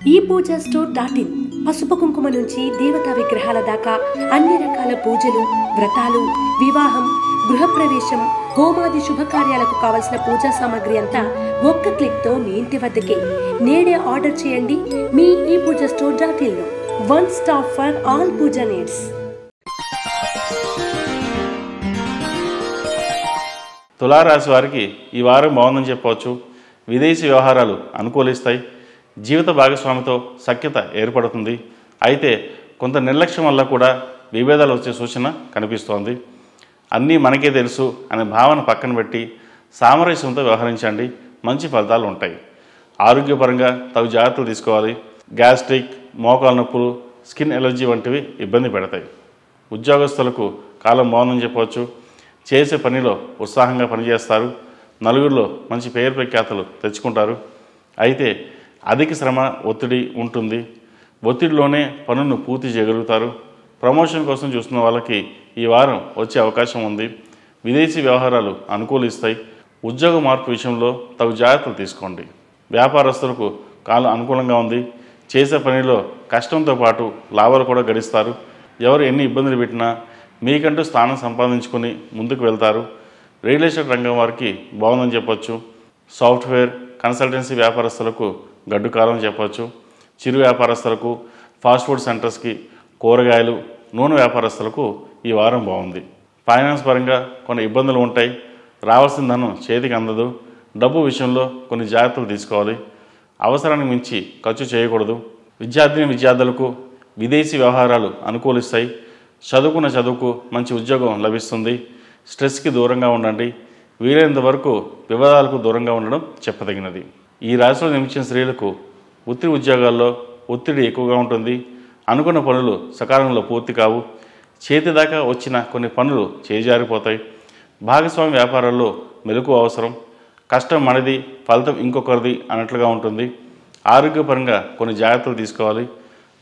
ePoojaStore.in పసుపు కుంకుమ నుంచి దేవతా విగ్రహాల దాకా అన్ని రకాల పూజలు, వ్రతాలు, వివాహం, గృహప్రవేశం, హోమాది శుభకార్యాలకు కావలసిన పూజా సామాగ్రి అంతా ఒక్క క్లిక్తో మీ ఇంటి వద్దకే. నేడే ఆర్డర్ చేయండి మీ ePoojaStore.in లో. One stop for all puja needs. తులారాశి వారికి ఈ వారం బాగుందని చెప్పవచ్చు. విదేశీ వ్యవహారాలు అనుకూలిస్తాయి. జీవిత భాగస్వామితో సఖ్యత ఏర్పడుతుంది. అయితే కొంత నిర్లక్ష్యం వల్ల కూడా విభేదాలు వచ్చే సూచన కనిపిస్తోంది. అన్నీ మనకే తెలుసు అనే భావన పక్కన పెట్టి సామరస్యంతో వ్యవహరించండి, మంచి ఫలితాలు ఉంటాయి. ఆరోగ్యపరంగా తగు జాగ్రత్తలు తీసుకోవాలి. గ్యాస్ట్రిక్, మోకాలు నొప్పులు, స్కిన్ ఎలర్జీ వంటివి ఇబ్బంది పెడతాయి. ఉద్యోగస్తులకు కాలం బాగుందని చెప్పవచ్చు. చేసే పనిలో ఉత్సాహంగా పనిచేస్తారు. నలుగురిలో మంచి పేరు ప్రఖ్యాతలు తెచ్చుకుంటారు. అయితే అధిక శ్రమ, ఒత్తిడి ఉంటుంది. ఒత్తిడిలోనే పనులను పూర్తి చేయగలుగుతారు. ప్రమోషన్ కోసం చూస్తున్న వాళ్ళకి ఈ వారం వచ్చే అవకాశం ఉంది. విదేశీ వ్యవహారాలు అనుకూలిస్తాయి. ఉద్యోగ మార్పు విషయంలో తగు జాగ్రత్తలు తీసుకోండి. వ్యాపారస్తులకు కాలం అనుకూలంగా ఉంది. చేసే పనిలో కష్టంతో పాటు లాభాలు కూడా గడిస్తారు. ఎవరు ఎన్ని ఇబ్బందులు పెట్టినా మీకంటూ స్థానం సంపాదించుకొని ముందుకు వెళ్తారు. రియల్ ఎస్టేట్ రంగం వారికి బాగుందని చెప్పొచ్చు. సాఫ్ట్వేర్, కన్సల్టెన్సీ వ్యాపారస్తులకు గడ్డు కాలం చెప్పవచ్చు. చిరు వ్యాపారస్తులకు, ఫాస్ట్ ఫుడ్ సెంటర్స్కి, కూరగాయలు, నూనె వ్యాపారస్తులకు ఈ వారం బాగుంది. ఫైనాన్స్ పరంగా కొన్ని ఇబ్బందులు ఉంటాయి. రావాల్సిన ధనం చేతికి అందదు. డబ్బు విషయంలో కొన్ని జాగ్రత్తలు తీసుకోవాలి. అవసరానికి మించి ఖర్చు చేయకూడదు. విద్యార్థులకు విదేశీ వ్యవహారాలు అనుకూలిస్తాయి. చదువుకున్న చదువుకు మంచి ఉద్యోగం లభిస్తుంది. స్ట్రెస్కి దూరంగా ఉండండి. వీలైనంత వరకు వివాదాలకు దూరంగా ఉండడం చెప్పదగినది. ఈ రాశిలో జన్మించిన స్త్రీలకు వృత్తి ఉద్యోగాల్లో ఒత్తిడి ఎక్కువగా ఉంటుంది. అనుకున్న పనులు సకాలంలో పూర్తి కావు. చేతి దాకా వచ్చిన కొన్ని పనులు చేజారిపోతాయి. భాగస్వామి వ్యాపారాల్లో మెలకు అవసరం. కష్టం మనది, ఫలితం ఇంకొకరిది అన్నట్లుగా ఉంటుంది. ఆరోగ్యపరంగా కొన్ని జాగ్రత్తలు తీసుకోవాలి.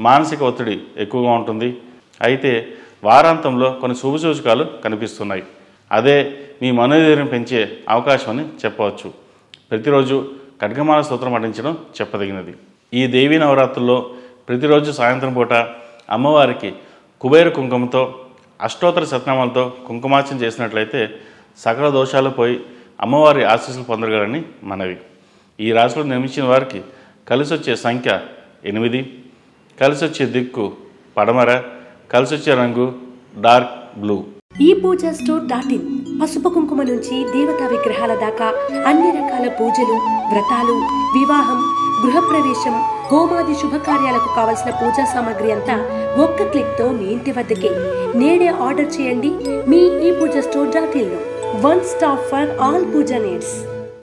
మానసిక ఒత్తిడి ఎక్కువగా ఉంటుంది. అయితే వారాంతంలో కొన్ని శుభసూచకాలు కనిపిస్తున్నాయి. అదే మీ మనోధైర్యం పెంచే అవకాశం అని చెప్పవచ్చు. ప్రతిరోజు ఖడ్గమాల స్తోత్రం పఠించడం చెప్పదగినది. ఈ దేవీ నవరాత్రుల్లో ప్రతిరోజు సాయంత్రం పూట అమ్మవారికి కుబేర కుంకుమతో అష్టోత్తర శతనామాలతో కుంకుమార్చన చేసినట్లయితే సకల దోషాలు పోయి అమ్మవారి ఆశీస్సులు పొందగలని మనవి. ఈ రాశిలో నిర్మించిన వారికి కలిసొచ్చే సంఖ్య 8, కలిసొచ్చే దిక్కు పడమర, కలిసొచ్చే రంగు డార్క్ బ్లూ. ePoojaStore.in పసుపు కుంకుమ నుంచి దేవతా విగ్రహాల దాకా అన్ని రకాల పూజలు, వ్రతాలు, వివాహం, గృహప్రవేశం, హోమాది శుభకార్యాలకు కావలసిన పూజా సామాగ్రి అంతా ఒక్క క్లిక్తో మీ ఇంటి వద్దకే. నేడే ఆర్డర్ చేయండి మీ ePoojaStore.in లో. One stop for all puja needs.